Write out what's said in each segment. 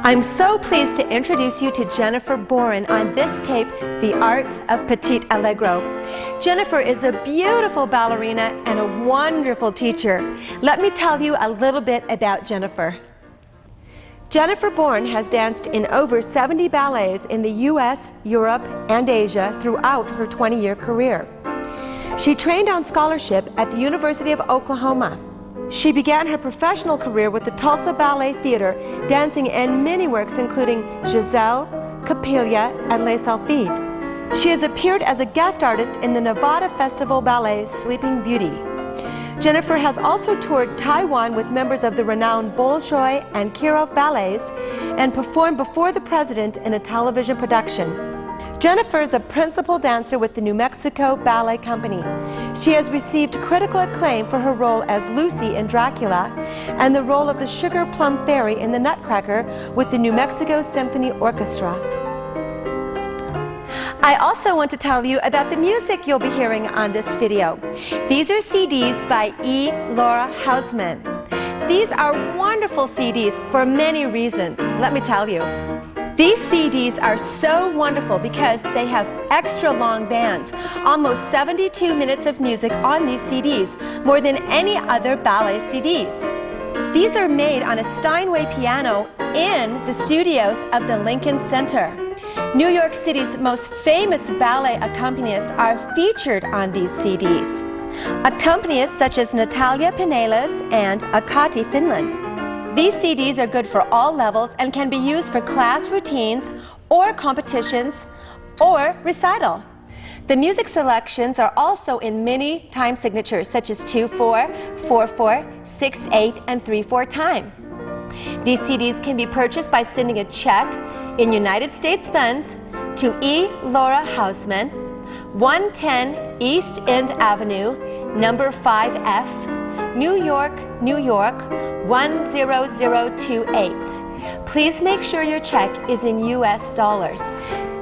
I'm so pleased to introduce you to Jennifer Boren on this tape, The Art of Petite Allegro. Jennifer is a beautiful ballerina and a wonderful teacher. Let me tell you a little bit about Jennifer. Jennifer Boren has danced in over 70 ballets in the US, Europe, and Asia throughout her 20-year career. She trained on scholarship at the University of Oklahoma. She began her professional career with the Tulsa Ballet Theater, dancing in many works including Giselle, Coppelia, and Les Sylphides. She has appeared as a guest artist in the Nevada Festival Ballet's Sleeping Beauty. Jennifer has also toured Taiwan with members of the renowned Bolshoi and Kirov ballets and performed before the president in a television production. Jennifer is a principal dancer with the New Mexico Ballet Company. She has received critical acclaim for her role as Lucy in Dracula and the role of the Sugar Plum Fairy in The Nutcracker with the New Mexico Symphony Orchestra. I also want to tell you about the music you'll be hearing on this video. These are CDs by E. Laura Hausman. These are wonderful CDs for many reasons. Let me tell you. These CDs are so wonderful because they have extra long bands, almost 72 minutes of music on these CDs, more than any other ballet CDs. These are made on a Steinway piano in the studios of the Lincoln Center. New York City's most famous ballet accompanists are featured on these CDs. Accompanists such as Natalia Pinellas and Akati Finland. These CDs are good for all levels and can be used for class routines or competitions or recital. The music selections are also in many time signatures such as 2/4, 4/4, 6/8, and 3/4 time. These CDs can be purchased by sending a check in United States funds to E. Laura Hausman, 110 East End Avenue, number 5F, New York, New York, 10028. Please make sure your check is in US dollars.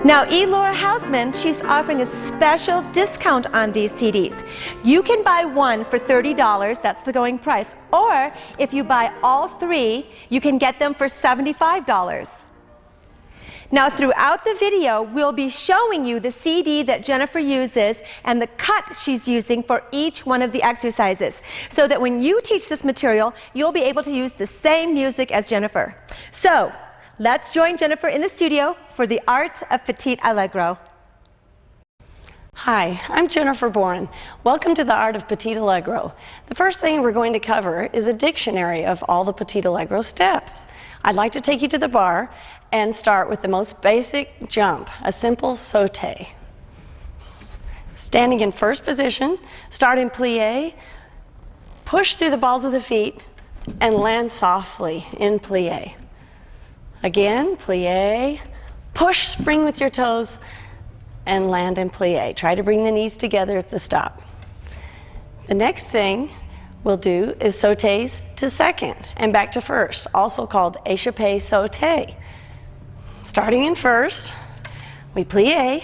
Now, E. Laura Hausman, she's offering a special discount on these CDs. You can buy one for $30, that's the going price, or if you buy all three, you can get them for $75. Now, throughout the video, we'll be showing you the CD that Jennifer uses and the cut she's using for each one of the exercises, so that when you teach this material, you'll be able to use the same music as Jennifer. So, let's join Jennifer in the studio for The Art of Petite Allegro. Hi, I'm Jennifer Boren. Welcome to The Art of Petite Allegro. The first thing we're going to cover is a dictionary of all the Petite Allegro steps. I'd like to take you to the bar and start with the most basic jump, a simple sauté. Standing in first position, start in plie, push through the balls of the feet, and land softly in plie. Again, plie, push, spring with your toes, and land in plie. Try to bring the knees together at the stop. The next thing we'll do is sautés to second and back to first, also called échappé sauté. Starting in first, we plie,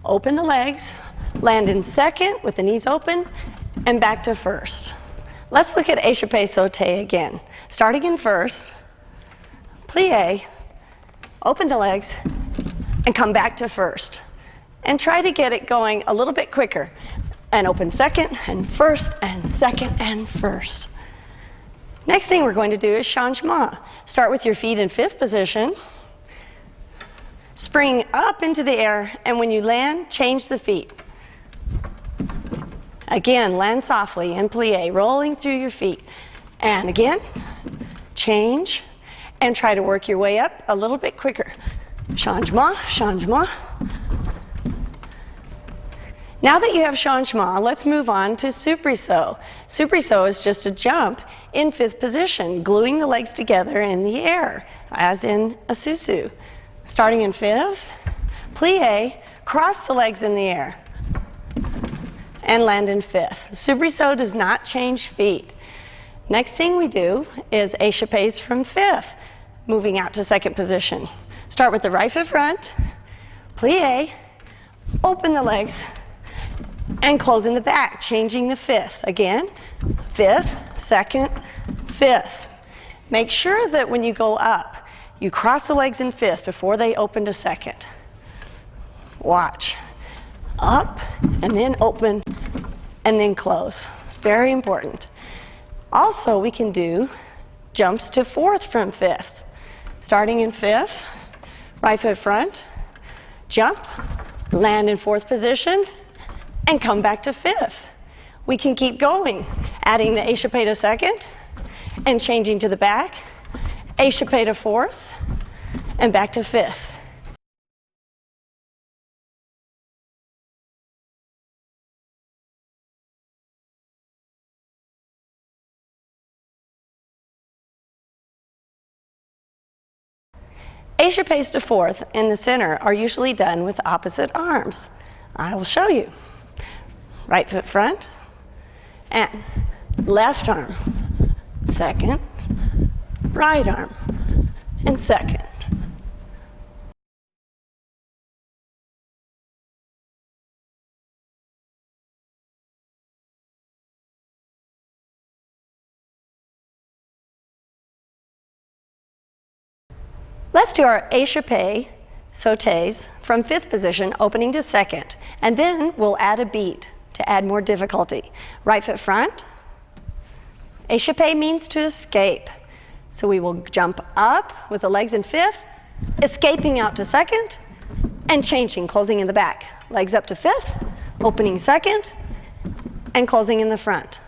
open the legs, land in second with the knees open, and back to first. Let's look at échappé sauté again. Starting in first, plie, open the legs, and come back to first. And try to get it going a little bit quicker. And open second, and first, and second, and first. Next thing we're going to do is changement. Start with your feet in fifth position. Spring up into the air, and when you land, change the feet. Again, land softly in plie, rolling through your feet. And again, change, and try to work your way up a little bit quicker. Changement, changement. Now that you have changement, let's move on to soubresaut. Soubresaut is just a jump in fifth position, gluing the legs together in the air, as in a susu. Starting in fifth, plie, cross the legs in the air, and land in fifth. Soubresaut does not change feet. Next thing we do is échappés from fifth, moving out to second position. Start with the right foot front, plie, open the legs, and close in the back, changing the fifth. Again, fifth, second, fifth. Make sure that when you go up, you cross the legs in fifth before they open to second. Watch. Up, and then open, and then close. Very important. Also, we can do jumps to fourth from fifth. Starting in fifth, right foot front, jump, land in fourth position, and come back to fifth. We can keep going, adding the échappé to second, and changing to the back, échappé to fourth, and back to fifth. Échappés to fourth in the center are usually done with opposite arms. I will show you. Right foot front, and left arm, second, right arm, and second. Let's do our échappé sautés from fifth position, opening to second, and then we'll add a beat to add more difficulty. Right foot front. Échappé means to escape. So we will jump up with the legs in fifth, escaping out to second, and changing, closing in the back. Legs up to fifth, opening second, and closing in the front.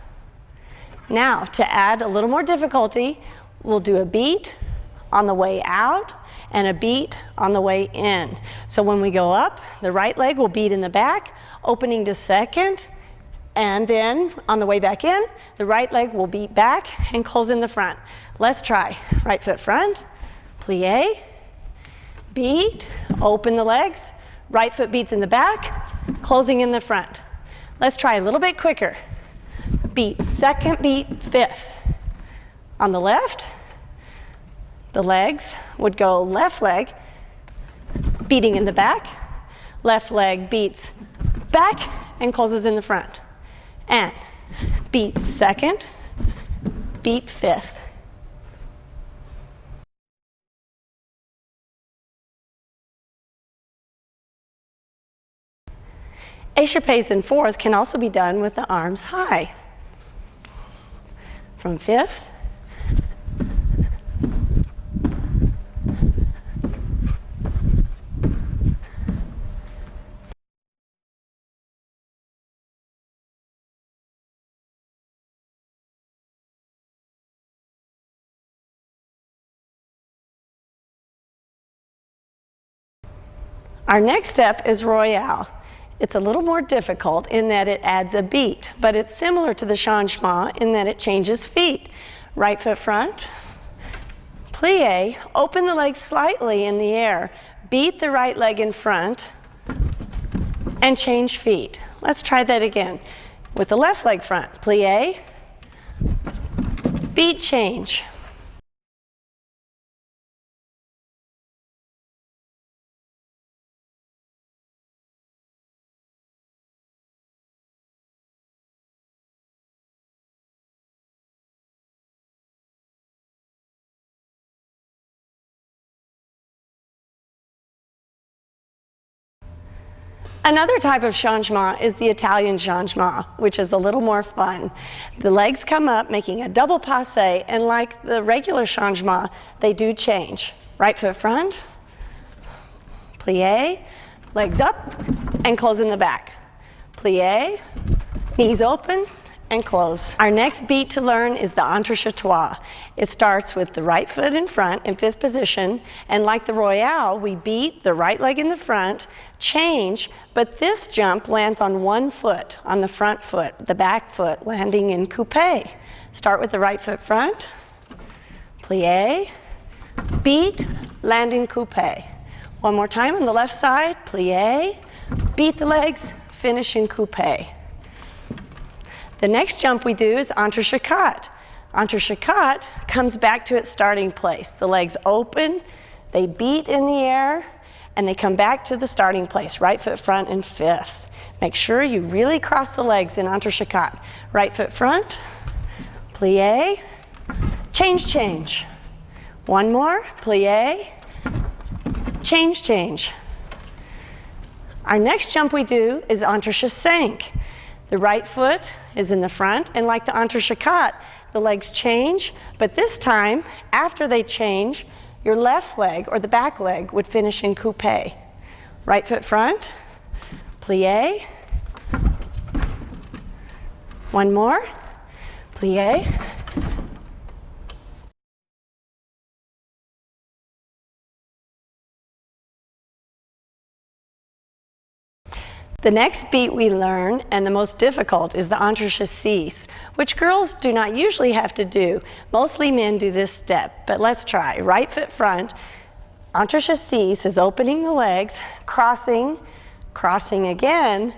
Now, to add a little more difficulty, we'll do a beat on the way out and a beat on the way in. So when we go up, the right leg will beat in the back, opening to second, and then on the way back in, the right leg will beat back and close in the front. Let's try. Right foot front, plie, beat, open the legs, right foot beats in the back, closing in the front. Let's try a little bit quicker. Beat, second beat, fifth. On the left, the legs would go left leg, beating in the back, left leg beats back and closes in the front. And beat second, beat fifth. Échappés in fourth can also be done with the arms high. From fifth, our next step is Royale. It's a little more difficult in that it adds a beat, but it's similar to the changement in that it changes feet. Right foot front, plie, open the legs slightly in the air, beat the right leg in front, and change feet. Let's try that again. With the left leg front, plie, beat change. Another type of changement is the Italian changement, which is a little more fun. The legs come up, making a double passe, and like the regular changement, they do change. Right foot front, plie, legs up, and close in the back. Plie, knees open, and close. Our next beat to learn is the entrechamp. It starts with the right foot in front in fifth position, and like the Royale, we beat the right leg in the front, change, but this jump lands on one foot, on the front foot, the back foot, landing in coupe. Start with the right foot front, plie, beat, land in coupe. One more time on the left side, plie, beat the legs, finish in coupe. The next jump we do is entrechamp. Entrechamp comes back to its starting place. The legs open, they beat in the air, and they come back to the starting place, right foot front and fifth. Make sure you really cross the legs in entrechamp. Right foot front, plie, change, change. One more, plie, change, change. Our next jump we do is entrechat-5. The right foot is in the front, and like the entrechat-4, the legs change, but this time, after they change, your left leg or the back leg would finish in coupe. Right foot front, plie. One more, plie. The next beat we learn, and the most difficult, is the entrechat-6, which girls do not usually have to do. Mostly men do this step, but let's try. Right foot front, entrechat-6 is opening the legs, crossing, crossing again,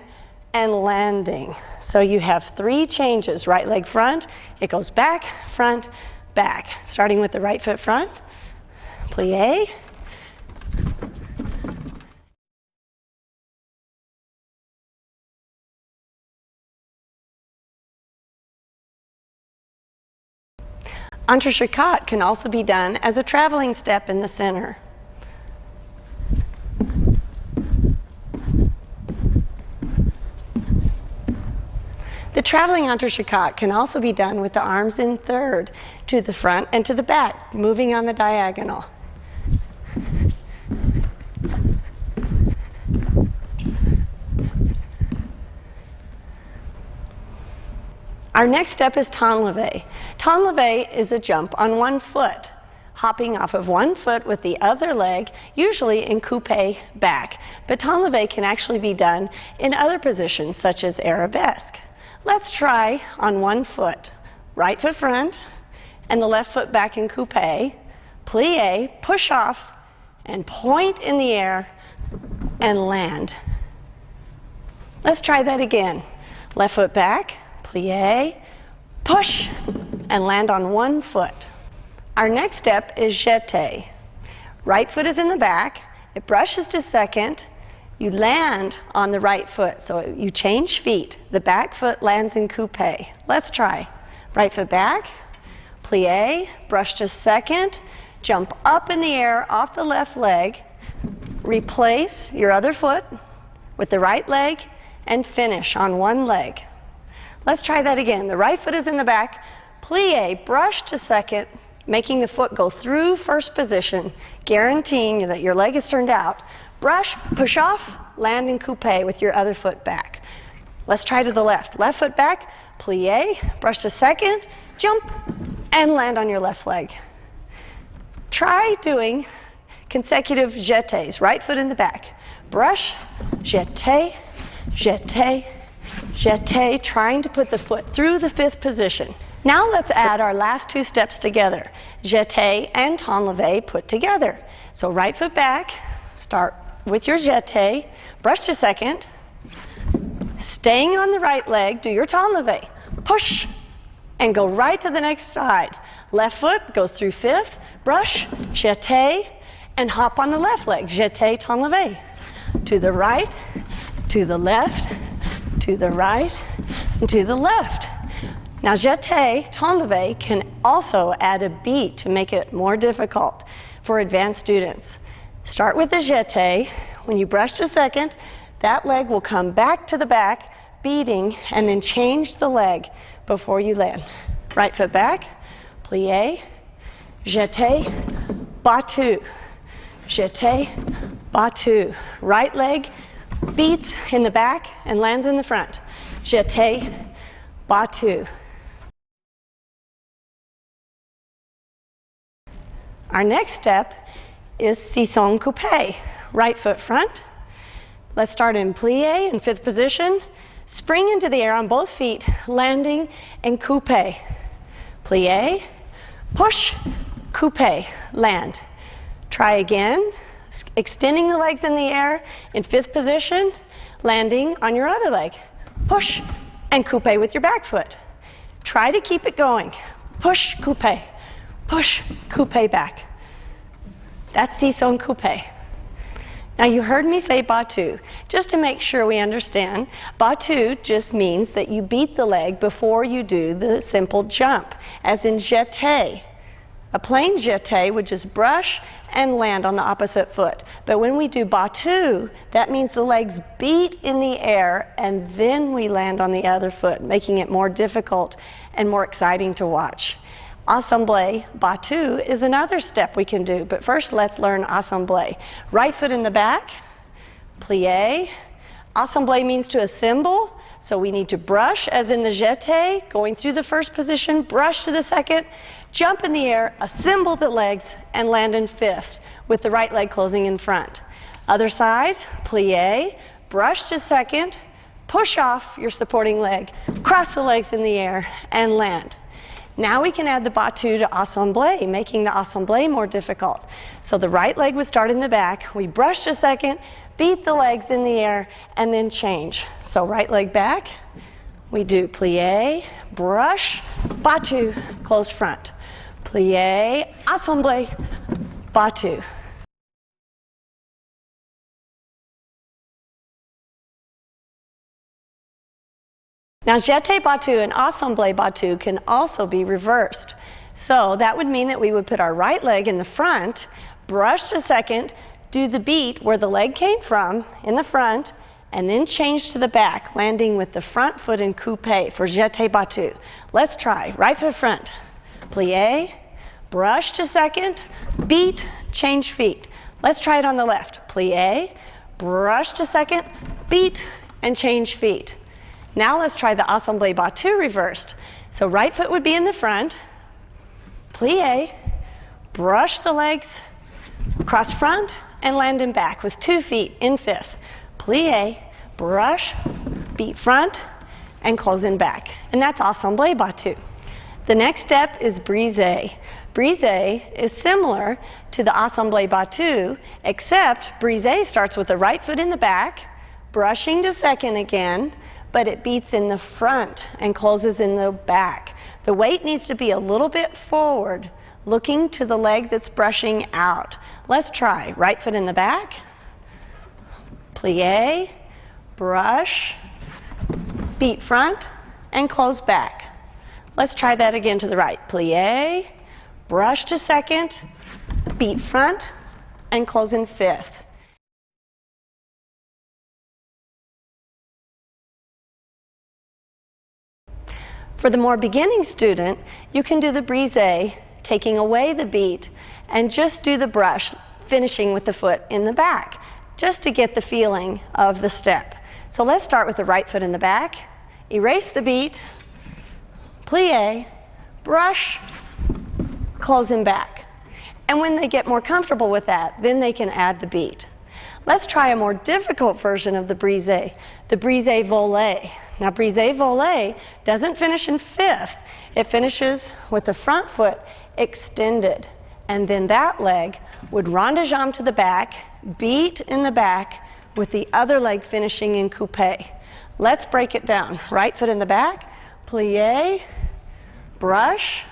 and landing. So you have 3 changes. Right leg front, it goes back, front, back. Starting with the right foot front, plie. Entrechat can also be done as a traveling step in the center. The traveling entrechat can also be done with the arms in third to the front and to the back, moving on the diagonal. Our next step is temps levé. Temps levé is a jump on one foot, hopping off of one foot with the other leg, usually in coupe back. But temps levé can actually be done in other positions, such as arabesque. Let's try on one foot. Right foot front, and the left foot back in coupe, plie, push off, and point in the air, and land. Let's try that again. Left foot back, plie, push, and land on one foot. Our next step is jeté. Right foot is in the back, it brushes to second, you land on the right foot, so you change feet. The back foot lands in coupe. Let's try. Right foot back, plie, brush to second, jump up in the air off the left leg, replace your other foot with the right leg, and finish on one leg. Let's try that again. The right foot is in the back, plie, brush to second, making the foot go through first position, guaranteeing that your leg is turned out. Brush, push off, land in coupe with your other foot back. Let's try to the left. Left foot back, plie, brush to second, jump, and land on your left leg. Try doing consecutive jetés. Right foot in the back. Brush, jeté, jeté, jeté, trying to put the foot through the 5th position. Now let's add our last 2 steps together. Jeté and temps levé put together. So right foot back, start with your jeté, brush to second, staying on the right leg, do your temps levé, push, and go right to the next side. Left foot goes through 5th, brush, jeté, and hop on the left leg, jeté, temps levé. To the right, to the left, to the right, and to the left. Now jeté, temps levé can also add a beat to make it more difficult for advanced students. Start with the jeté. When you brush to second, that leg will come back to the back, beating, and then change the leg before you land. Right foot back, plie, jeté, battu, jeté, battu. Right leg beats in the back and lands in the front. Jeté, battu. Our next step is sisson coupe. Right foot front. Let's start in plie in 5th position. Spring into the air on both feet, landing in coupe. Plie, push, coupe, land. Try again, extending the legs in the air in 5th position, landing on your other leg. Push and coupe with your back foot. Try to keep it going. Push, coupe back. That's sisson coupe. Now you heard me say battu. Just to make sure we understand, battu just means that you beat the leg before you do the simple jump, as in jeté. A plain jeté would just brush and land on the opposite foot. But when we do battu, that means the legs beat in the air and then we land on the other foot, making it more difficult and more exciting to watch. Assemblé battu is another step we can do, but first let's learn assemblé. Right foot in the back, plié. Assemblé means to assemble, so we need to brush as in the jeté, going through the first position, brush to the second, jump in the air, assemble the legs, and land in fifth with the right leg closing in front. Other side, plié, brush to second, push off your supporting leg, cross the legs in the air, and land. Now we can add the battu to assemblé, making the assemblé more difficult. So the right leg would start in the back, we brush to second, beat the legs in the air, and then change. So right leg back, we do plié, brush, battu, close front. Plié, assemblé, battu. Now jeté battu and assemblé battu can also be reversed. So that would mean that we would put our right leg in the front, brush to second, do the beat where the leg came from in the front, and then change to the back, landing with the front foot in coupé for jeté battu. Let's try. Right foot front, plié, brush to second, beat, change feet. Let's try it on the left. Plié, brush to second, beat, and change feet. Now let's try the assemblé battu reversed. So right foot would be in the front, plié, brush the legs, cross front, and land in back with 2 feet in fifth. Plié, brush, beat front, and close in back. And that's assemblé battu. The next step is brisé. Brisé is similar to the assemblé battu, except brisé starts with the right foot in the back, brushing to second again, but it beats in the front and closes in the back. The weight needs to be a little bit forward, looking to the leg that's brushing out. Let's try. Right foot in the back, plié, brush, beat front, and close back. Let's try that again to the right. Plié, brush to second, beat front, and close in fifth. For the more beginning student, you can do the brisé, taking away the beat, and just do the brush, finishing with the foot in the back, just to get the feeling of the step. So let's start with the right foot in the back, erase the beat, plié, brush, close in back. And when they get more comfortable with that, then they can add the beat. Let's try a more difficult version of the brisé volée. Now brisé volée doesn't finish in fifth. It finishes with the front foot extended. And then that leg would rond de jambe to the back, beat in the back, with the other leg finishing in coupé. Let's break it down. Right foot in the back, plié, brush,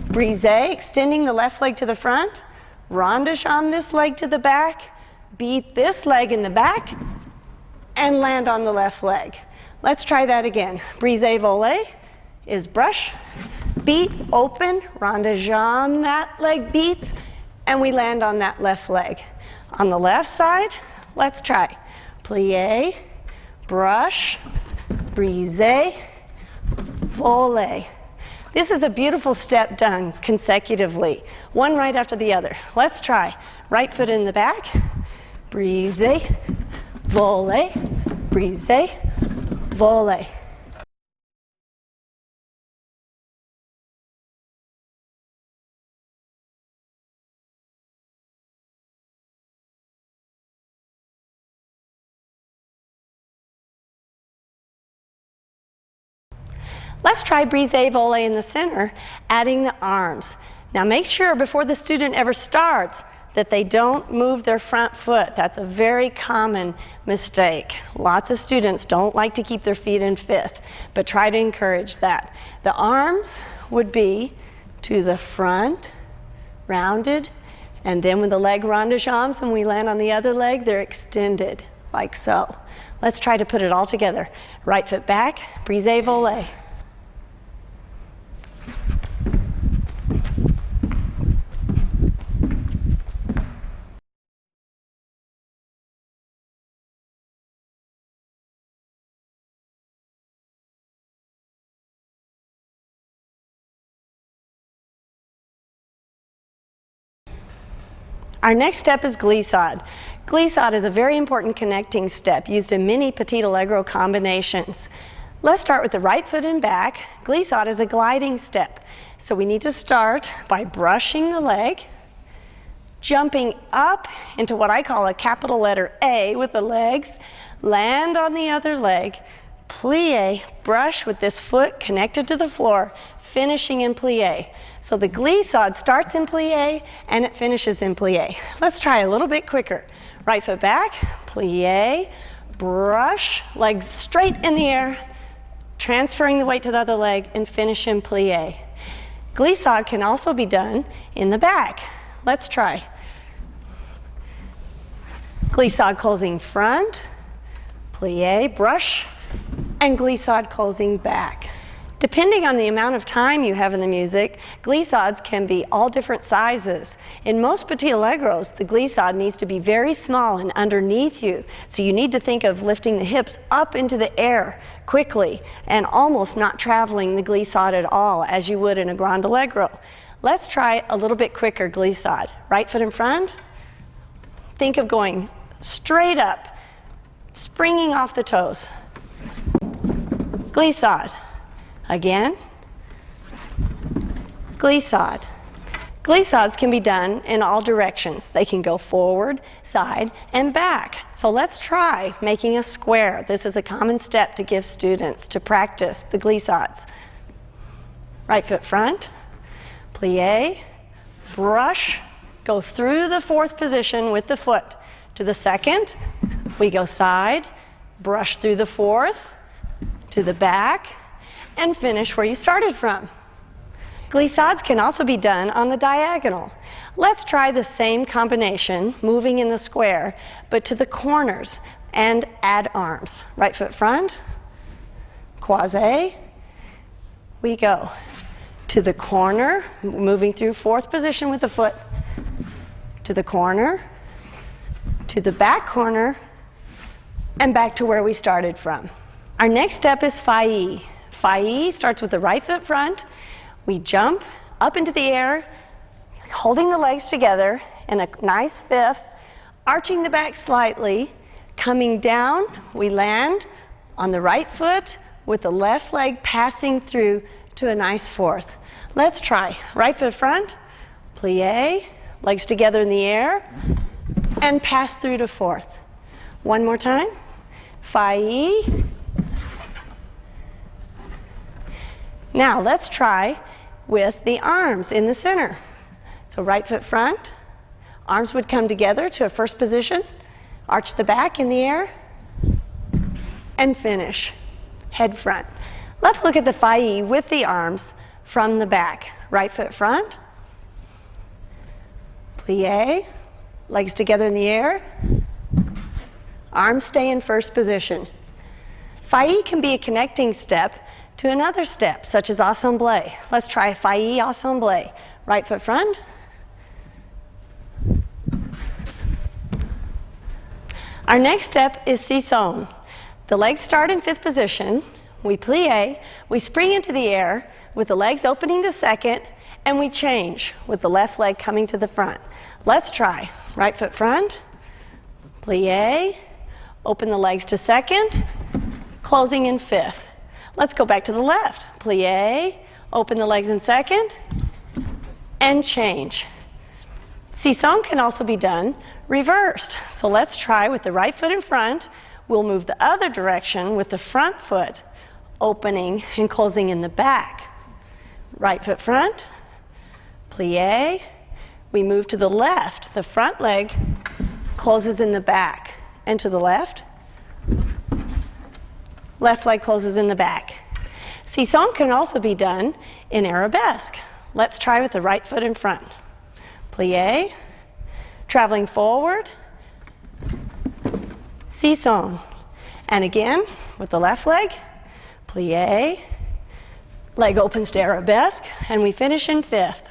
brisé, extending the left leg to the front, rond de jambe this leg to the back, beat this leg in the back, and land on the left leg. Let's try that again. Brisé volée is brush, beat, open, rond de jambe, that leg beats, and we land on that left leg. On the left side, let's try. Plié, brush, brisé, volée. This is a beautiful step done consecutively, one right after the other. Let's try. Right foot in the back, brisé, volée, brisé, volée. Let's try brisé volée in the center, adding the arms. Now make sure before the student ever starts that they don't move their front foot. That's a very common mistake. Lots of students don't like to keep their feet in fifth, but try to encourage that. The arms would be to the front, rounded, and then when the leg rond de jambes and we land on the other leg, they're extended, like so. Let's try to put it all together. Right foot back, brisé volée. Our next step is glissade. Glissade is a very important connecting step used in many Petite Allegro combinations. Let's start with the right foot and back. Glissade is a gliding step. So we need to start by brushing the leg, jumping up into what I call a capital letter A with the legs, land on the other leg, plie, brush with this foot connected to the floor, finishing in plie. So the glissade starts in plie and it finishes in plie. Let's try a little bit quicker. Right foot back, plie, brush, legs straight in the air, transferring the weight to the other leg, and finish in plie. Glissade can also be done in the back. Let's try. Glissade closing front, plie, brush, and glissade closing back. Depending on the amount of time you have in the music, glissades can be all different sizes. In most Petite Allegros, the glissade needs to be very small and underneath you, so you need to think of lifting the hips up into the air quickly and almost not traveling the glissade at all as you would in a Grand Allegro. Let's try a little bit quicker glissade. Right foot in front. Think of going straight up, springing off the toes. Glissade. Again, glissade. Glissades can be done in all directions. They can go forward, side, and back. So let's try making a square. This is a common step to give students to practice the glissades. Right foot front, plie, brush, go through the fourth position with the foot. To the second, we go side, brush through the fourth, to the back, and finish where you started from. Glissades can also be done on the diagonal. Let's try the same combination, moving in the square, but to the corners, and add arms. Right foot front, croisé, we go to the corner, moving through fourth position with the foot, to the corner, to the back corner, and back to where we started from. Our next step is failli. Failli starts with the right foot front. We jump up into the air, holding the legs together in a nice fifth, arching the back slightly, coming down, we land on the right foot with the left leg passing through to a nice fourth. Let's try. Right foot front, plie, legs together in the air, and pass through to fourth. One more time. Failli. Now let's try with the arms in the center. So right foot front, arms would come together to a first position, arch the back in the air, and finish, head front. Let's look at the failli with the arms from the back. Right foot front, plie, legs together in the air, arms stay in first position. Failli can be a connecting step to another step, such as assemblé. Let's try failli assemblé. Right foot front. Our next step is sisson. The legs start in fifth position. We plie, we spring into the air with the legs opening to second, and we change with the left leg coming to the front. Let's try. Right foot front, plie, open the legs to second, closing in fifth. Let's go back to the left. Plie, open the legs in second, and change. Sisson can also be done reversed. So let's try with the right foot in front. We'll move the other direction with the front foot opening and closing in the back. Right foot front, plie. We move to the left. The front leg closes in the back. And to the left. Left leg closes in the back. Sisson can also be done in arabesque. Let's try with the right foot in front. Plie, traveling forward, sisson. And again, with the left leg, plie, leg opens to arabesque, and we finish in fifth.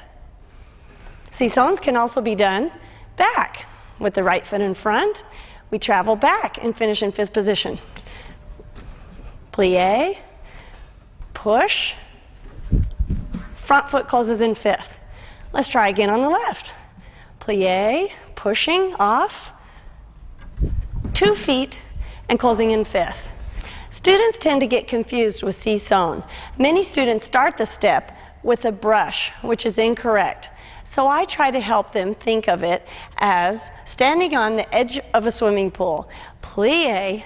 Sissons can also be done back. With the right foot in front, we travel back and finish in fifth position. Plie, push, front foot closes in fifth. Let's try again on the left. Plie, pushing off, 2 feet, and closing in fifth. Students tend to get confused with seesaw. Many students start the step with a brush, which is incorrect. So I try to help them think of it as standing on the edge of a swimming pool. Plie,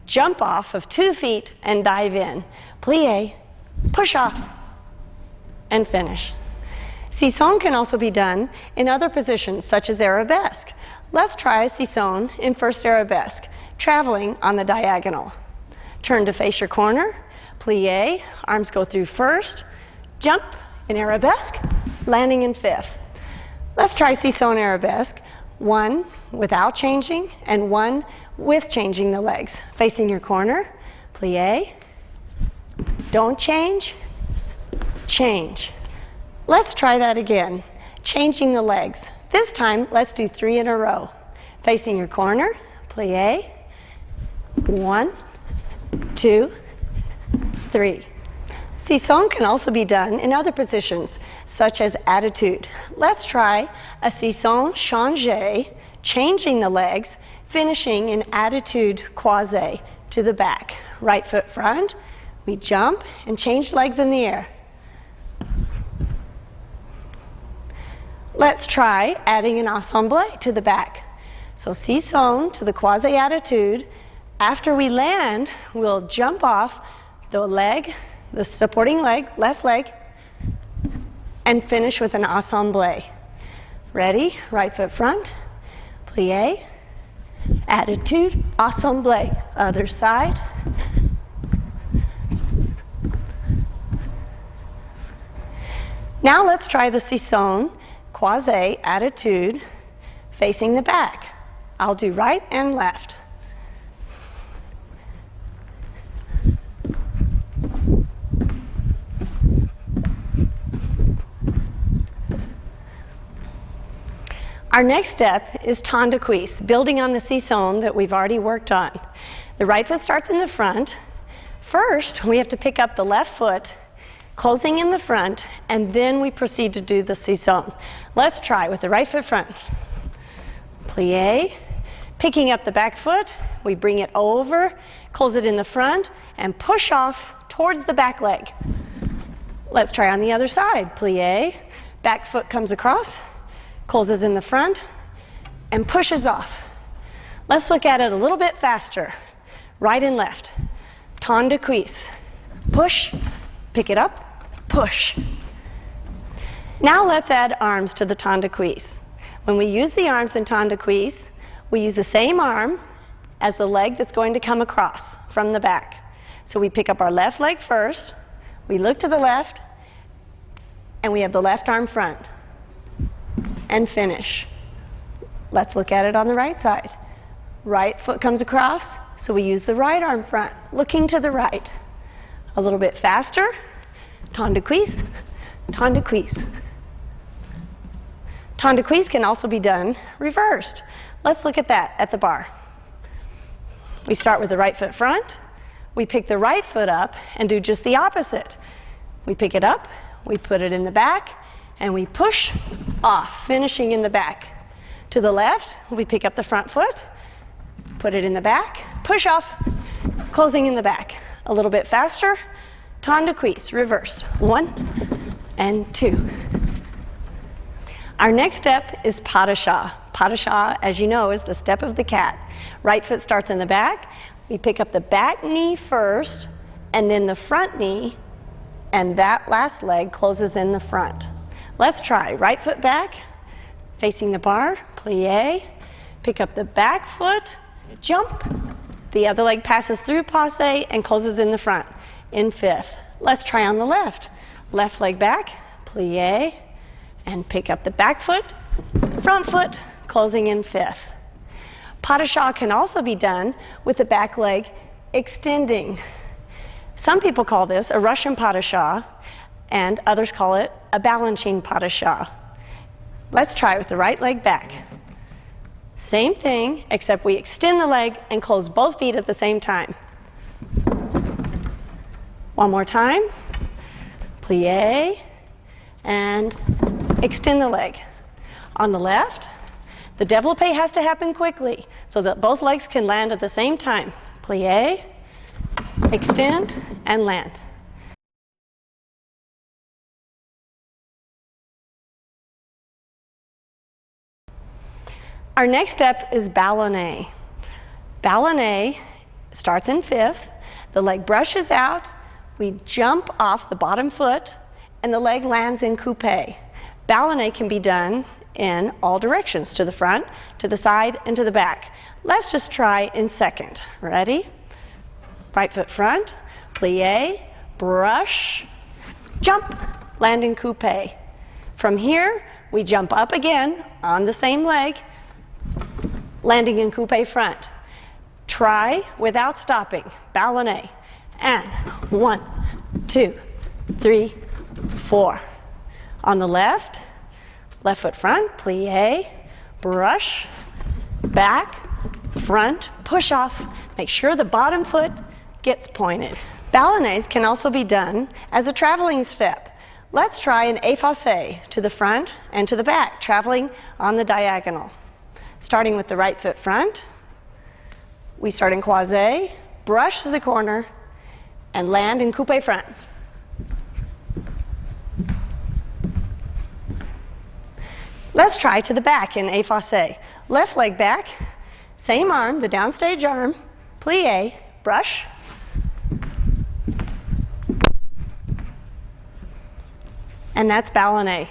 jump off of 2 feet and dive in. Plie, push off, and finish. Seesaw can also be done in other positions, such as arabesque. Let's try seesaw in first arabesque, traveling on the diagonal. Turn to face your corner, plie, arms go through first, jump in arabesque, landing in fifth. Let's try seesaw in arabesque, 1 without changing and 1 with changing the legs. Facing your corner, plie, don't change, change. Let's try that again, changing the legs. This time, let's do 3 in a row. Facing your corner, plie, 1, 2, 3. Seesaw can also be done in other positions, such as attitude. Let's try a seesaw changé, changing the legs, finishing in attitude croisé to the back. Right foot front, we jump and change legs in the air. Let's try adding an ensemble to the back. So seesaw to the croisé attitude. After we land, we'll jump off the leg, the supporting leg, left leg, and finish with an ensemble. Ready? Right foot front, plie, attitude, ensemble. Other side. Now let's try the seesaw, croisé, attitude, facing the back. I'll do right and left. Our next step is temps de cuisse, building on the seesaw that we've already worked on. The right foot starts in the front. First, we have to pick up the left foot, closing in the front, and then we proceed to do the seesaw. Let's try with the right foot front. Plie, picking up the back foot, we bring it over, close it in the front, and push off towards the back leg. Let's try on the other side. Plie, back foot comes across, closes in the front, and pushes off. Let's look at it a little bit faster. Right and left. Temps de cuisse. Push, pick it up, push. Now let's add arms to the temps de cuisse. When we use the arms in temps de cuisse, we use the same arm as the leg that's going to come across from the back. So we pick up our left leg first, we look to the left, and we have the left arm front. And finish. Let's look at it on the right side. Right foot comes across, so we use the right arm front, looking to the right. A little bit faster. Temps de cuisse, temps de cuisse. Temps de cuisse can also be done reversed. Let's look at that at the bar. We start with the right foot front. We pick the right foot up and do just the opposite. We pick it up, we put it in the back, and we push off, finishing in the back. To the left, we pick up the front foot, put it in the back, push off, closing in the back. A little bit faster, temps de cuisse, reversed. 1 and 2. Our next step is pas de chat. Pas de chat, as you know, is the step of the cat. Right foot starts in the back. We pick up the back knee first, and then the front knee, and that last leg closes in the front. Let's try. Right foot back, facing the bar, plie, pick up the back foot, jump. The other leg passes through passe and closes in the front, in fifth. Let's try on the left. Left leg back, plie, and pick up the back foot, front foot, closing in fifth. Pas de chat can also be done with the back leg extending. Some people call this a Russian pas de chat, and others call it a Balanchine pas de chat. Let's try with the right leg back. Same thing, except we extend the leg and close both feet at the same time. One more time. Plie, and extend the leg. On the left, The développé has to happen quickly so that both legs can land at the same time. Plie, extend, and land. Our next step is ballonné. Ballonné starts in fifth. The leg brushes out. We jump off the bottom foot, and the leg lands in coupé. Ballonné can be done in all directions, to the front, to the side, and to the back. Let's just try in second. Ready? Right foot front, plie, brush, jump, land in coupé. From here, we jump up again on the same leg, landing in coupé front. Try without stopping, ballonné. And 1, 2, 3, 4. On the left, left foot front, plie, brush, back, front, push off. Make sure the bottom foot gets pointed. Ballonés can also be done as a traveling step. Let's try an effacé to the front and to the back, traveling on the diagonal. Starting with the right foot front, we start in croisé, brush to the corner, and land in coupé front. Let's try to the back in effacé. Left leg back, same arm, the downstage arm, plie, brush, and that's ballonné.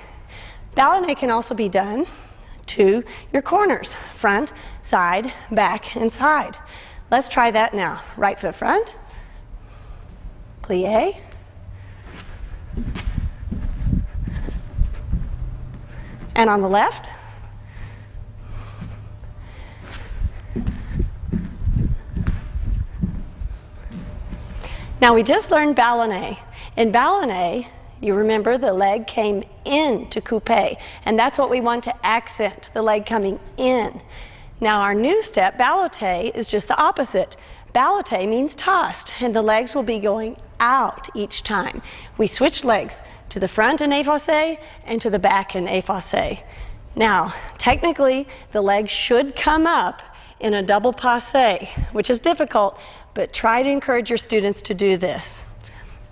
Ballonné can also be done to your corners, front, side, back, and side. Let's try that now. Right foot front, plie, and on the left, now we just learned ballonné. In ballonné, you remember the leg came in to coupé, and that's what we want to accent, the leg coming in. Now our new step, ballotté, is just the opposite. Ballotté means tossed, and the legs will be going out each time. We switch legs to the front in effacé and to the back in effacé. Now, technically, the legs should come up in a double passé, which is difficult, but try to encourage your students to do this.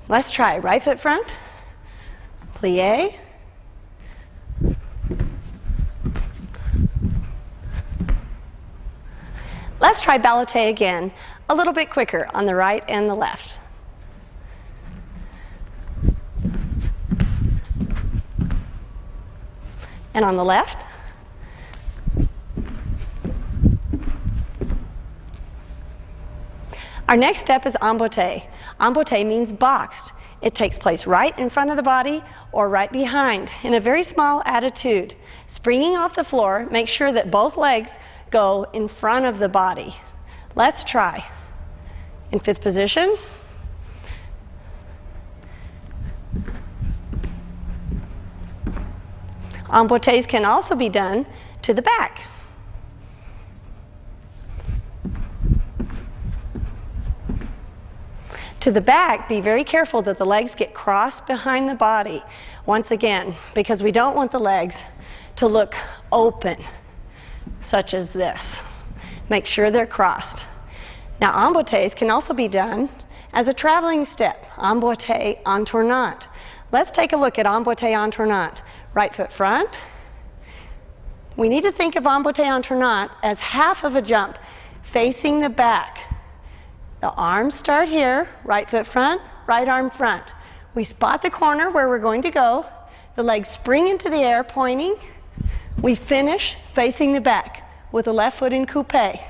Let's try right foot front, plie, let's try ballotté again, a little bit quicker on the right and the left. And on the left. Our next step is emboté. Emboté means boxed. It takes place right in front of the body or right behind in a very small attitude. Springing off the floor, make sure that both legs go in front of the body. Let's try. In fifth position. Embotés can also be done to the back. To the back, be very careful that the legs get crossed behind the body, once again, because we don't want the legs to look open, such as this. Make sure they're crossed. Now, embotés can also be done as a traveling step, emboté en tournant. Let's take a look at emboté en tournant. Right foot front. We need to think of emboté en tournant as half of a jump, facing the back. The arms start here, right foot front, right arm front. We spot the corner where we're going to go. The legs spring into the air, pointing. We finish facing the back with the left foot in coupé.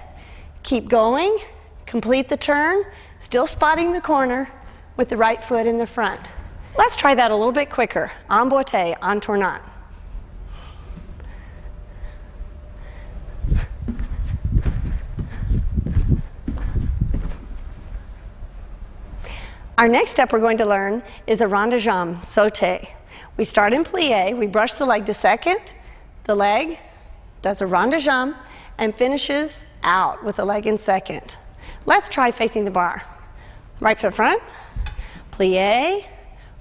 Keep going, complete the turn, still spotting the corner with the right foot in the front. Let's try that a little bit quicker. Emboté en tournant. Our next step we're going to learn is a rond de jambe sauté. We start in plie, we brush the leg to second, the leg does a rond de jambe and finishes out with the leg in second. Let's try facing the bar. Right foot front, plie,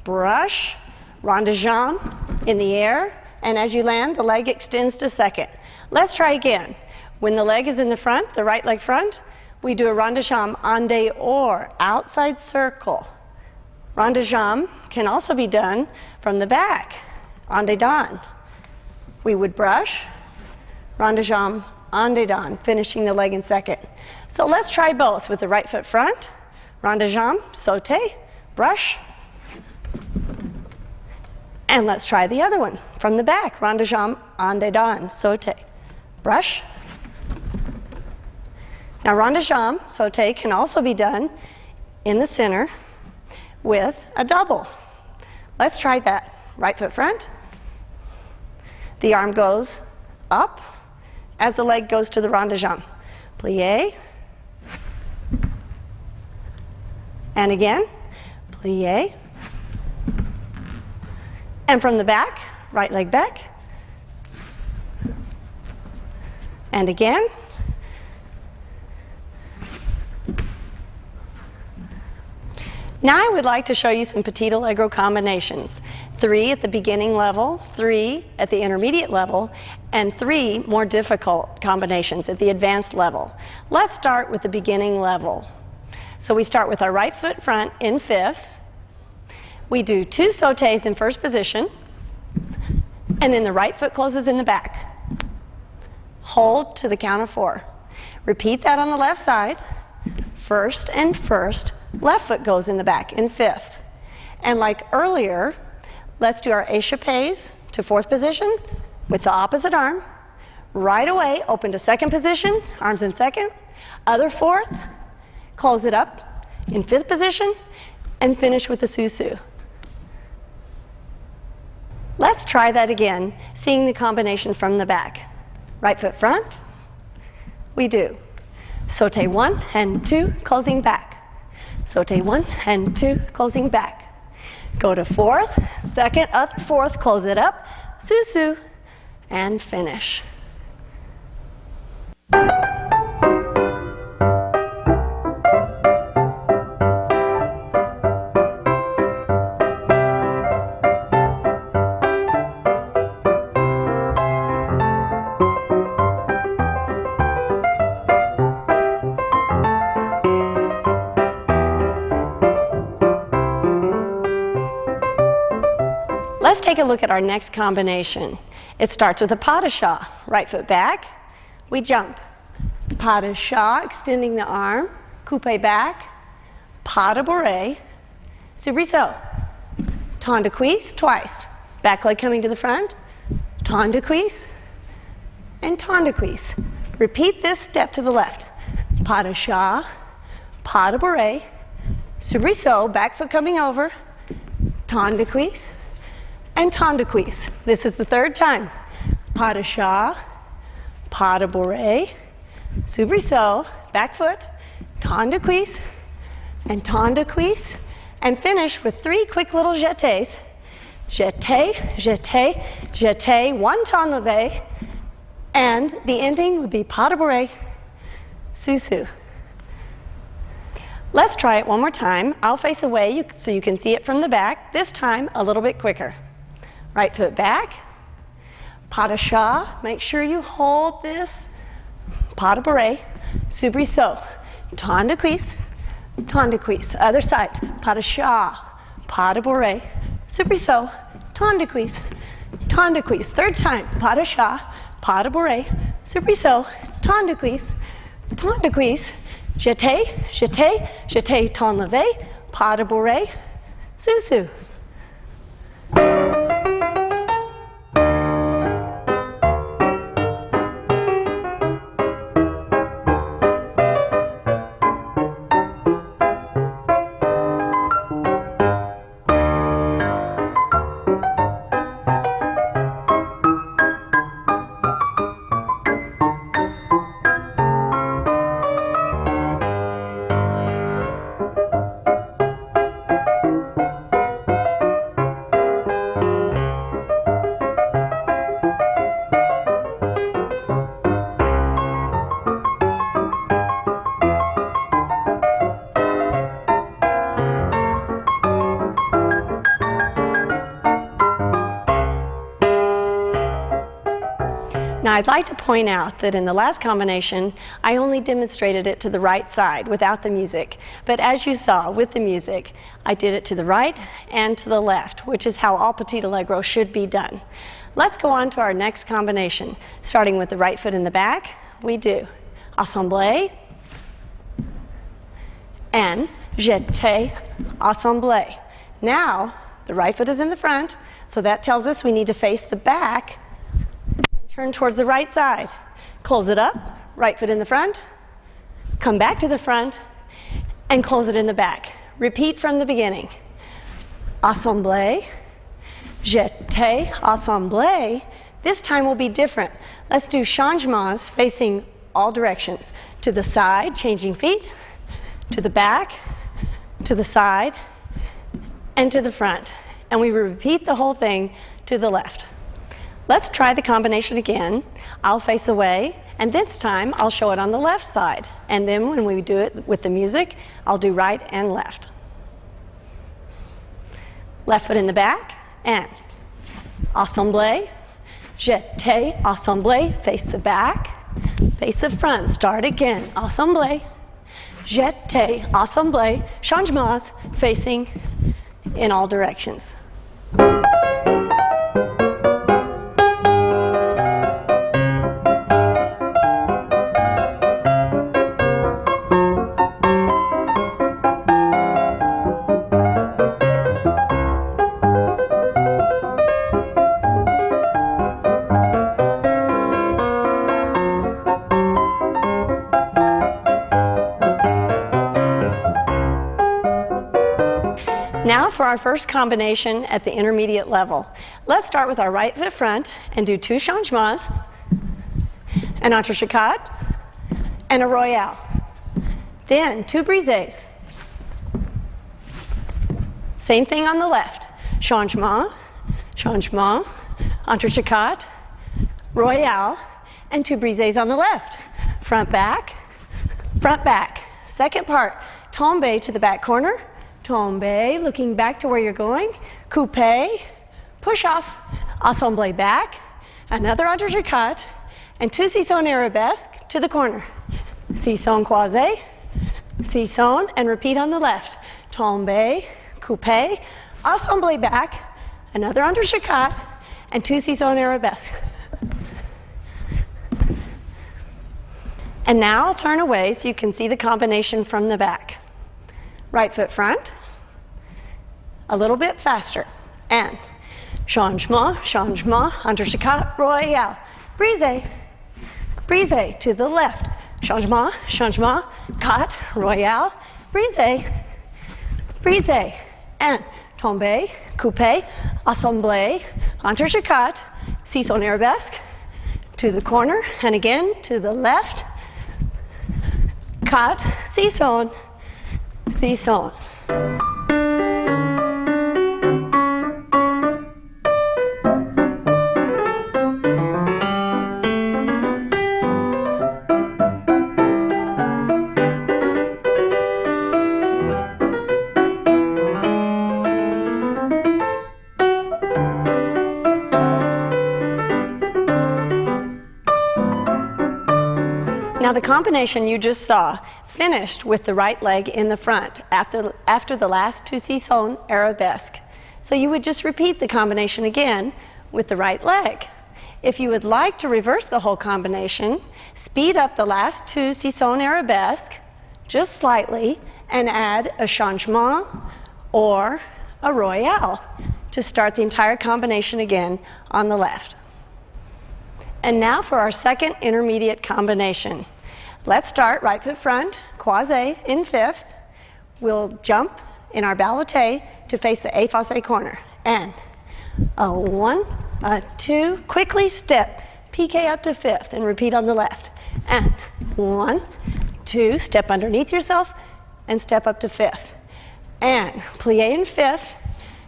brush, rond de jambe in the air, and as you land, the leg extends to second. Let's try again. When the leg is in the front, the right leg front, we do a rond de jambe en dehors, outside circle. Rond de jambe can also be done from the back, en dedans. We would brush, rond de jambe en dedans, finishing the leg in second. So let's try both with the right foot front, rond de jambe, sauté, brush. And let's try the other one from the back, rond de jambe en dedans, sauté, brush. Now rond de jambe, sauté can also be done in the center with a double. Let's try that. Right foot front. The arm goes up as the leg goes to the rond de jambe. Plié. And again, plié. And from the back, right leg back. And again. Now I would like to show you some Petite Allegro combinations. 3 at the beginning level, 3 at the intermediate level, and 3 more difficult combinations at the advanced level. Let's start with the beginning level. So we start with our right foot front in 5th. We do 2 sautés in first position, and then the right foot closes in the back. Hold to the count of 4. Repeat that on the left side. First and first, left foot goes in the back in 5th. And like earlier, let's do our échappés to 4th position with the opposite arm. Right away, open to 2nd position, arms in 2nd. Other 4th, close it up in 5th position, and finish with the sous-sus. Let's try that again, seeing the combination from the back. Right foot front, we do sauté 1 and 2, closing back. Sauté 1 and 2, closing back. Go to 4th, 2nd, other 4th, close it up, sous-sus, and finish. Let's take a look at our next combination. It starts with a pas de chat. Right foot back, we jump. Pas de chat, extending the arm, coupe back, pas de bourrée, soubresaut. Temps de cuisse twice. Back leg coming to the front, temps de cuisse, and temps de cuisse. Repeat this step to the left. Pas de chat, pas de bourrée, soubresaut, back foot coming over, temps de cuisse, and temps de cuisse. This is the 3rd time. Pas de chat, pas de bourrée, soubresaut, back foot, temps de cuisse, and temps de cuisse, and finish with 3 quick little jetés. Jeté, jeté, jeté, 1 temps levé, and the ending would be pas de bourrée, sous-sus. Let's try it one more time. I'll face away so you can see it from the back, this time a little bit quicker. Right foot back, pas de chat, make sure you hold this, pas de bourrée, soubresaut, temps de cuisse, temps de cuisse. Other side, pas de chat, pas de bourrée, soubresaut, temps de cuisse, temps de cuisse. 3rd time, pas de chat, pas de bourrée, soubresaut, temps de cuisse, jeté, jeté, jeté, temps levé, pas de bourrée, sous-sus. Now I'd like to point out that in the last combination, I only demonstrated it to the right side without the music. But as you saw with the music, I did it to the right and to the left, which is how all Petite Allegro should be done. Let's go on to our next combination. Starting with the right foot in the back, we do assemblé and jeté, assemblé. Now, the right foot is in the front, so that tells us we need to face the back. Turn towards the right side. Close it up, right foot in the front, come back to the front, and close it in the back. Repeat from the beginning. Assemblé, jeté, assemblé. This time will be different. Let's do changements facing all directions. To the side, changing feet, to the back, to the side, and to the front. And we repeat the whole thing to the left. Let's try the combination again. I'll face away, and this time I'll show it on the left side. And then when we do it with the music, I'll do right and left. Left foot in the back, and assemblé, jeté, assemblé, face the back, face the front, start again, assemblé, jeté, assemblé, changements facing in all directions. Now for our first combination at the intermediate level. Let's start with our right foot front and do 2 changements, an entrechocade, and a royale. Then 2 brisés. Same thing on the left. Changement, changement, entrechocade, royale, and 2 brisés on the left. Front back, front back. Second part, tombe to the back corner, tombe, looking back to where you're going, coupé, push off, assemblé back, another entrechocade, and 2 sissons arabesque to the corner. Sisson croisé, sisson, and repeat on the left. Tombe, coupé, assemblé back, another entrechocade, and 2 sissons arabesque. And now I'll turn away so you can see the combination from the back. Right foot front, a little bit faster, and changement, changement, entrechocade, royale, brisé, brisé to the left, changement, changement, quatre, royale, brisé, brisé, and tombe, coupé, assemblé, entrechocade, sisson arabesque, to the corner, and again to the left, quatre, sisson, sisson. Now the combination you just saw finished with the right leg in the front after the last 2 sissons arabesque. So you would just repeat the combination again with the right leg. If you would like to reverse the whole combination, speed up the last 2 sissons arabesque just slightly and add a changement or a royale to start the entire combination again on the left. And now for our second intermediate combination. Let's start right foot front, croisé in 5th. We'll jump in our ballotté to face the effacé corner. And a 1, a 2, quickly step, piqué up to 5th and repeat on the left. And 1, 2, step underneath yourself and step up to 5th. And plié in 5th,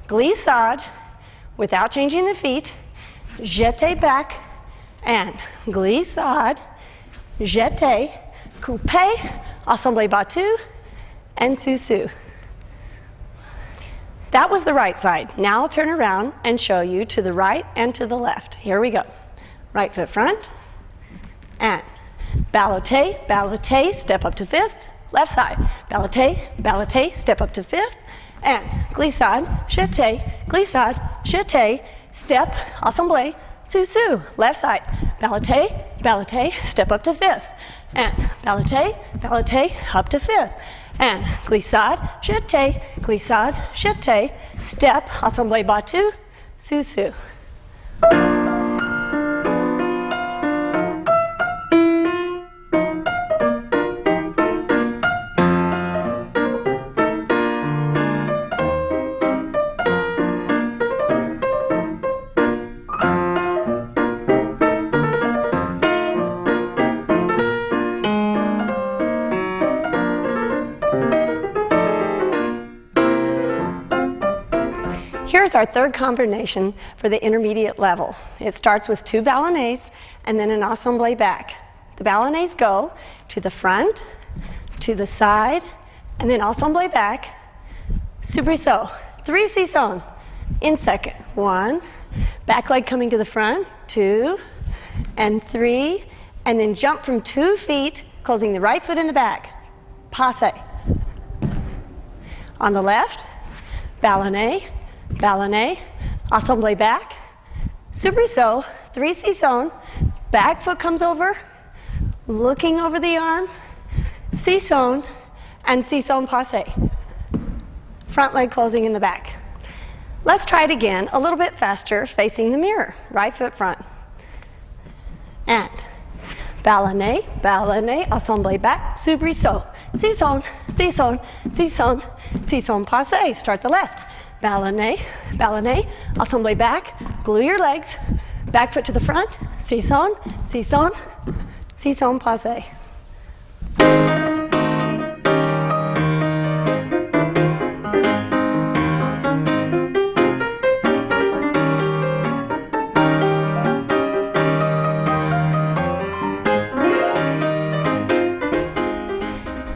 glissade without changing the feet, jeté back, and glissade, jeté, coupé, assemblé battu, and sous-sus. That was the right side. Now I'll turn around and show you to the right and to the left. Here we go. Right foot front, and ballotté, ballotté, step up to fifth, left side, ballotté, ballotté, step up to fifth, and glissade, jeté, step, assemblé, sous-sous, left side, ballotté, ballotté, step up to fifth, and ballotté, ballotté, up to fifth, and glissade, jeté, step, assemblé, battu, sous-sous. Here's our third combination for the intermediate level. It starts with 2 ballonés and then an assemblé back. The ballonés go to the front, to the side, and then assemblé back, soubresaut, 3 sissons in second. 1, back leg coming to the front, 2, and 3, and then jump from 2 feet, closing the right foot in the back, passe. On the left, ballonné, ballonné, assemblé back, soubresaut, 3 sissons, back foot comes over, looking over the arm, sisson, and sisson passe. Front leg closing in the back. Let's try it again, a little bit faster, facing the mirror, right foot front. And ballonné, ballonné, assemblé back, soubresaut, sisson, sisson, sisson, sisson passe. Start the left. Ballonné, ballonné, assemblé back, glue your legs, back foot to the front, sisson, sisson, sisson passe.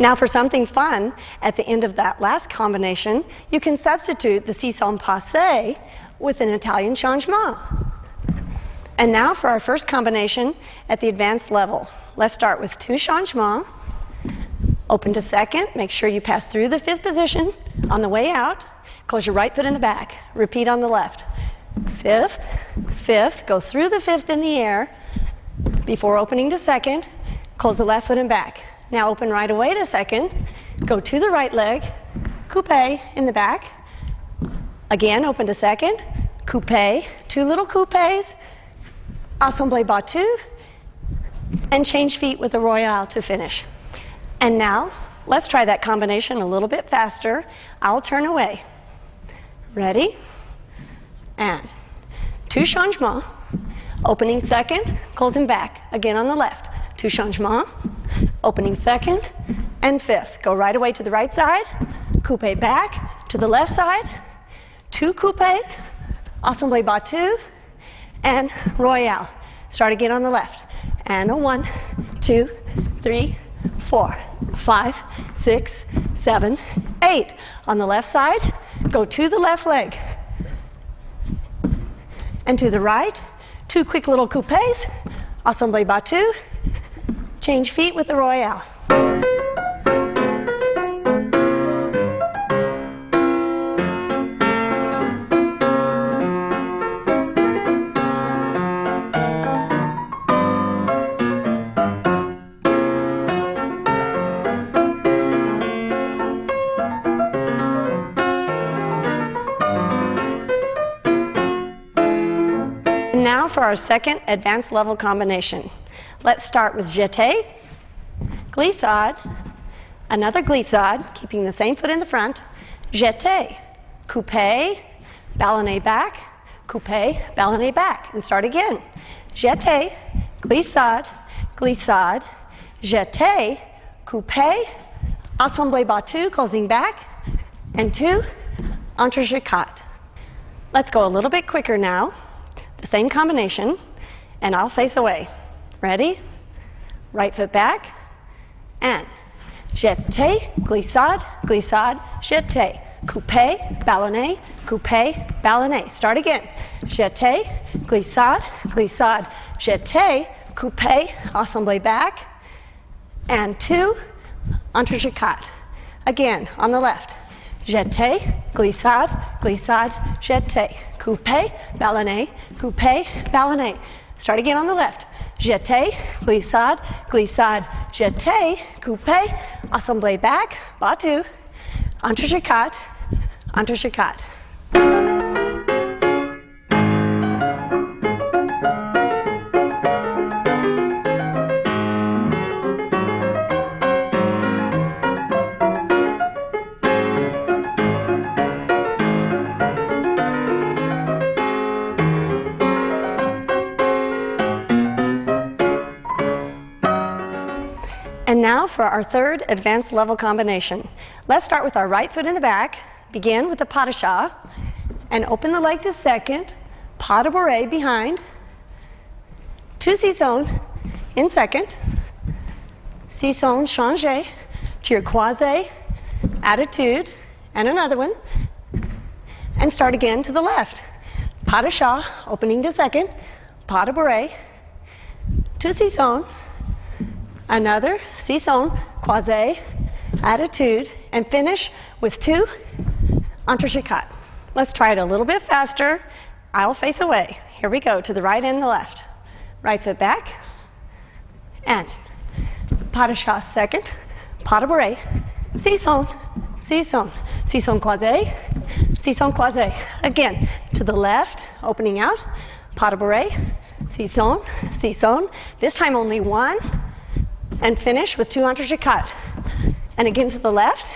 Now for something fun, at the end of that last combination, you can substitute the sisson passe with an Italian changement. And now for our first combination at the advanced level. Let's start with 2 changements. Open to second, make sure you pass through the 5th position. On the way out, close your right foot in the back. Repeat on the left. 5th, 5th, go through the 5th in the air. Before opening to second, close the left foot and back. Now open right away to second, go to the right leg, coupé in the back. Again, open to second, coupé, 2 little coupés, assemblé battu, and change feet with the royale to finish. And now, let's try that combination a little bit faster. I'll turn away. Ready? And 2 changements, opening second, closing back, again on the left. 2 changements, opening second and 5th. Go right away to the right side, coupé back to the left side, 2 coupés, assemblé battu, and royale. Start again on the left. And a 1, 2, 3, 4, 5, 6, 7, 8. On the left side, go to the left leg. And to the right, 2 quick little coupés, assemblé battu, change feet with the royale. And now for our second advanced level combination. Let's start with jeté, glissade, another glissade, keeping the same foot in the front, jeté, coupé, ballonné back, coupé, ballonné back, and start again. Jeté, glissade, glissade, jeté, coupé, assemblé battu, closing back, and 2 entrechat. Let's go a little bit quicker now. The same combination, and I'll face away. Ready? Right foot back, and jeté, glissade, glissade, jeté, coupé, ballonné, Start again. Jeté, glissade, glissade, jeté, coupé, assemblé back, and 2, entrechicot. Again, on the left, jeté, glissade, glissade, jeté, coupé, ballonné, coupé, ballonné. Start again on the left, jeté, glissade, glissade, jeté, coupé, assemblé back, battu, entrechicot, entrechicot. And now for our third advanced level combination. Let's start with our right foot in the back, begin with the pas de chat, and open the leg to second, pas de bourrée behind, 2 sissons in second, sisson changé to your croisé, attitude, and another one, and start again to the left. Pas de chat, opening to second, pas de bourrée, 2 sissons, another sisson, croisé, attitude, and finish with 2 entrechicot. Let's try it a little bit faster. I'll face away. Here we go, to the right and the left. Right foot back, and pas de chat second, pas de bourrée, sisson, sisson, sisson croisé, sisson croisé. Again, to the left, opening out, pas de bourrée, sisson, sisson. This time only 1. And finish with 2 entrechicot. And again to the left,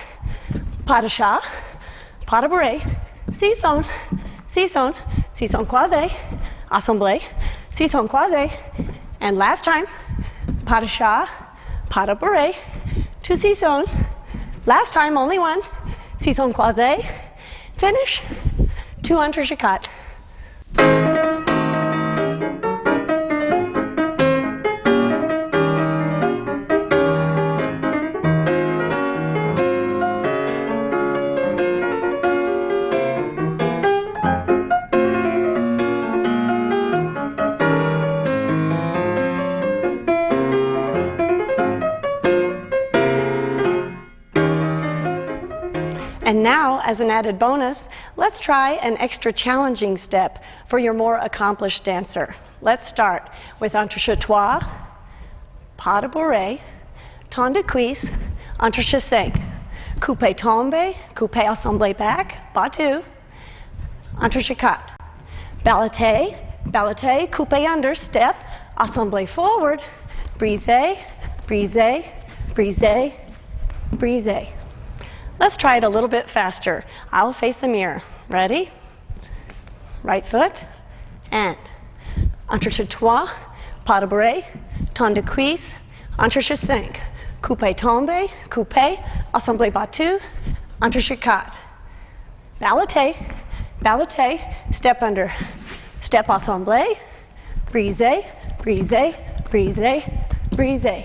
pas de chat, pas de bourrée, sisson, sisson, sisson croisé, assemblé, sisson croisé. And last time, pas de chat, pas de bourrée, 2 sissons. Last time, only 1, sisson croisé. Finish, 2 entrechicot. And now, as an added bonus, let's try an extra challenging step for your more accomplished dancer. Let's start with entrechatois, pas de bourrée, temps de cuisse, entrechesink, coupé tombé, coupé assemblé back, battu, entrechicot, ballotté, ballotté, coupé under, step, assemblé forward, brisé, brisé, brisé, brisé. Let's try it a little bit faster. I'll face the mirror. Ready? Right foot, and entrechatois, pas de bourrée, temps de cuisse, entrechesink, coupé tombé, coupé, assemblé battu, entrechicot. Ballotté, ballotté, step under, step assemblé, brisé, brisé, brisé, brisé.